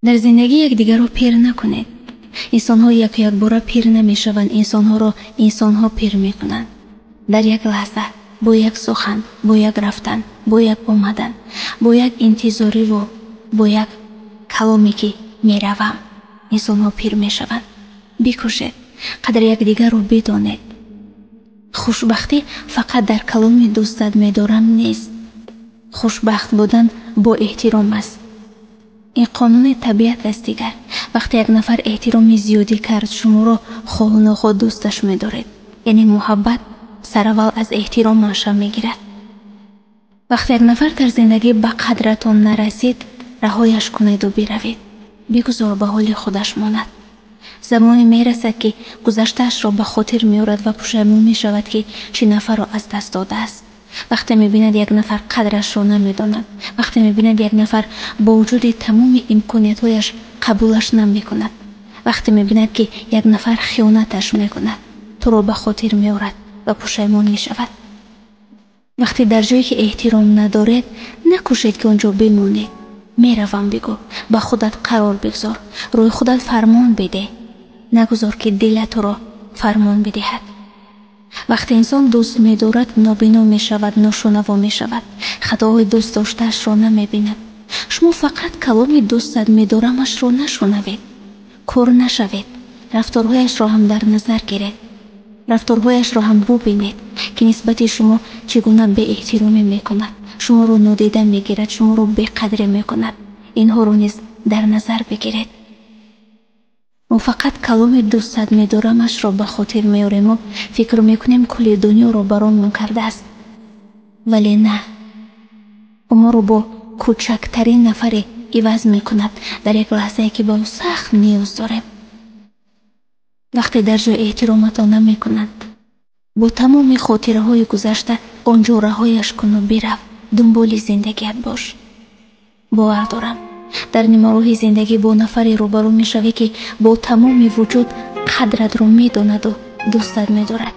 در زندگی یکدیگر را پیر نکنید. انسان‌ها یک بار پیر نمی‌شوند، انسان‌ها را انسان‌ها پیر می‌کنند. در یک لحظه، با یک سخن، با یک رفتن، با یک آمدن، با یک انتظاری و با یک کلامی که می‌روم، انسان‌ها پیر می‌شوند. بکوشید قدر یکدیگر را بدانید. خوشبختی فقط در کلامی دوستت می‌دارم نیست. خوشبخت بودن با احترام است. این قانون طبیعت است دیگر. وقتی یک نفر احترام زیادی کرد، شما را خود خود دوستش می‌دارید. یعنی محبت سراول از احترام منشأ می‌گیرد. وقتی یک نفر در زندگی به قدرتان نرسید، رهایش کنید و بروید. بگذار به حال خودش ماند. زمانی میرسد که گذشته‌اش را به خاطر می‌آورد و پشیمان می‌شود که چه نفر را از دست داده است. وقتی می‌بیند یک نفر قدرش را نمی‌داند، وقتی می‌بیند یک نفر با وجود تمام امکانات‌هایش قبولش نمی‌کند، وقتی می‌بیند که یک نفر خیانتش می‌کند، تو را به خاطر می‌آورد و پشیمان می‌شود. وقتی در جایی که احترام ندارید، نکوشید که آنجا بمانید. میروم بگو، به خودت قرار بگذار، روی خودت فرمان بده. نگذار که دل تو را فرمان بدهد. وقتی انسان دوست می‌دارد، نابینا می‌شود، ناشنوا می‌شود، خطاهای دوست داشته‌اش را نمی‌بیند. شما فقط کلام دوستت می‌دارمش را نشنوید، کور نشوید. رفتارهایش را هم در نظر گیرید. رفتارهایش را هم ببینید که نسبت شما چگونه به احترامی می‌کند، شما را نادیده می‌گیرد، شما را بی‌قدری می‌کند. اینها را نیز در نظر بگیرید. ما فقط کلام دوستت می‌دارمش را به خاطر می‌آوریم و فکر می‌کنیم کل دنیا را برامون کرده است. ولی نه، ما را با کوچکترین نفری عوض می‌کند در یک لحظه‌ای که به او سخت نیاز داریم. وقتی در جای احترامت نمی‌کنند، با تمام خاطره‌های گذشته آنجا رهایش کن و برو، دنبال زندگیت باش. باور دارم در نیمه‌راه زندگی با نفری روبرو می‌شوی که با تمام وجود قدرت را می‌داند و دوستت می‌دارد،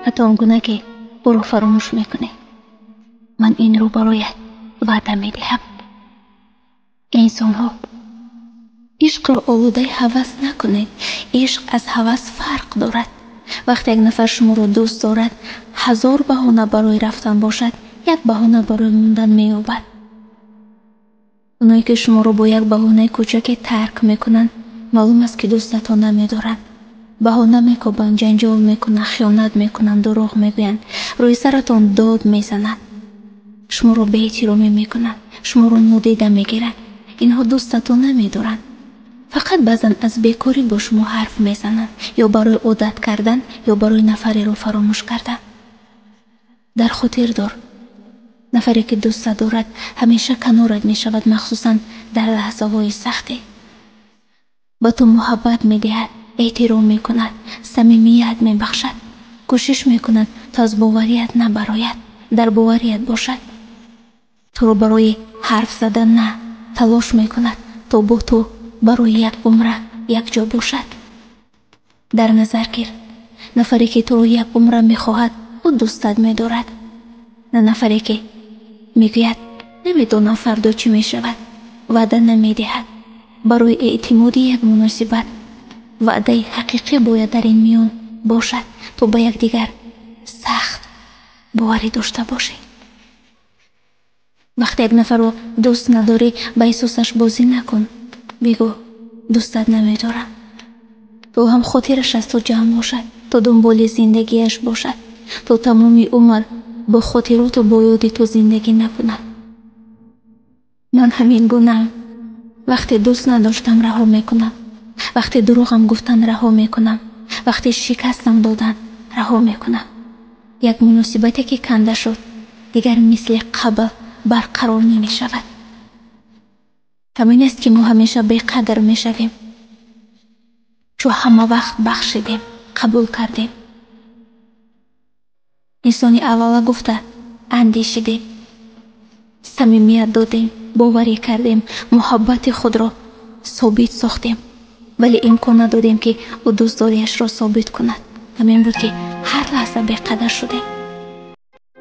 حتی آنگونه که او را فراموش می‌کنی. من این رو برایت وعده می‌دهم. انسان‌ها، عشق را آلوده هوس نکنید. عشق از هوس فرق دارد. وقتی یک نفر شما را دوست دارد، 1000 بهانه برای رفتن باشد، یک بهانه برای موندن می‌یابد. اونایی که شما را با یک بهانه کوچک ترک میکنند، معلوم است که دوستتان نمی‌دارند. بهانه می‌کوبند، جنجال میکنند، خیانت میکنند، دروغ میگویند، روی سرتان داد میزنند، شما را بی‌احترامی میکنند، شما را نادیده میگیرند. اینها دوستتان نمی‌دارند. فقط بعضن از بیکاری با شما حرف میزنند، یا برای عادت کردن یا برای نفری را فراموش کردن. در خاطر دار، نفری که دوست دارد همیشه کنارت می شود، مخصوصا در لحظه های سختی. با تو محبت می دهد، احترام می کند، صمیمیت می بخشد، کوشش می کند تا از باوریت نبراید، در باوریت باشد. تو رو برای حرف زدن نه، تلاش می کند تا با تو برای یک عمر یک جا باشد. در نظر گیر، نفری که تو رو یک عمر می خواهد، او دوستت می دارد، نه نفری که میگوید نمیدونم فردا چی میشود، وعده نمیدهد. برای اعتمادی یک مناسبت وعده حقیقی باید در این میان باشد تا به یک دیگر سخت باوری داشته باشی. وقتی یک نفر رو دوست نداری، به احساسش بازی نکن. بگو دوستت نمیدارم. تو هم خاطرش از تو جمع باشد، تا دنبال زندگیش باشد، تا تمام عمر با خاطرات و با یاد تو زندگی نکند. من همین گونه‌ام. وقتی دوست نداشتم رها میکنم، وقتی دروغم گفتن رها میکنم، وقتی شکستم دادن رها میکنم. یک مناسبتی که کنده شد دیگر مثل قبل برقرار نمی شود. همین است که ما همیشه بی‌قدر می شویم، چون همه وقت بخشیدیم، قبول کردیم. انسانی اولا گفته اندیشیدیم، صمیمیت دادیم، باوری کردیم، محبت خود را ثابت ساختیم، ولی امکان ندادیم که او دوستداریش را ثابت کند. همین بود که هر لحظه بی‌قدر شدیم.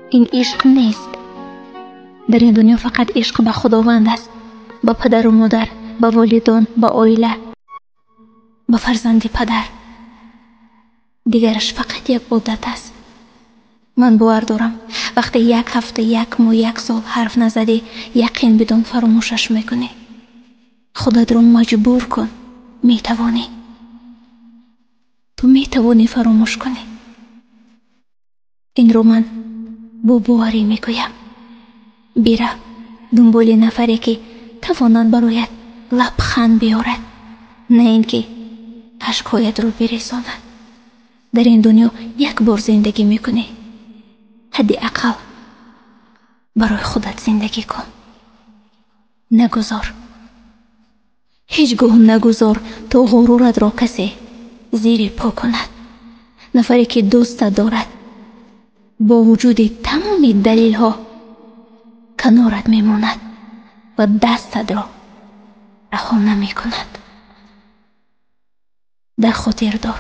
این عشق نیست. در این دنیا فقط عشق به خداوند است، به پدر و مادر، ба волидон, ба оила, ба фарзанди падар. дигараш фақат як одат аст. ман бовар дорам вақте як ҳафта, як моҳ, як сол ҳарф назадӣ, яқин бидон фаромӯшаш мекунӣ. худатро маҷбур кун. метавонӣ. ту метавонӣ фаромӯш кунӣ. инро ман бо боварӣ мегӯям. бира дунболи нафаре ки тавонад бароят лабханд биёрад, на ин ки ашкҳоятро бирезонад. дар ин дунё як бор зиндагӣ мекунӣ. ҳадди ақал барои худат зиндагӣ кун. нагузор, ҳеҷ гоҳ нагузор то ғуруратро касе зири по кунад. нафаре ки дӯстат дорад бо вуҷуди тамоми далелҳо канорат мемонад ва дастатро раҳо намекунад. дар хотир дор.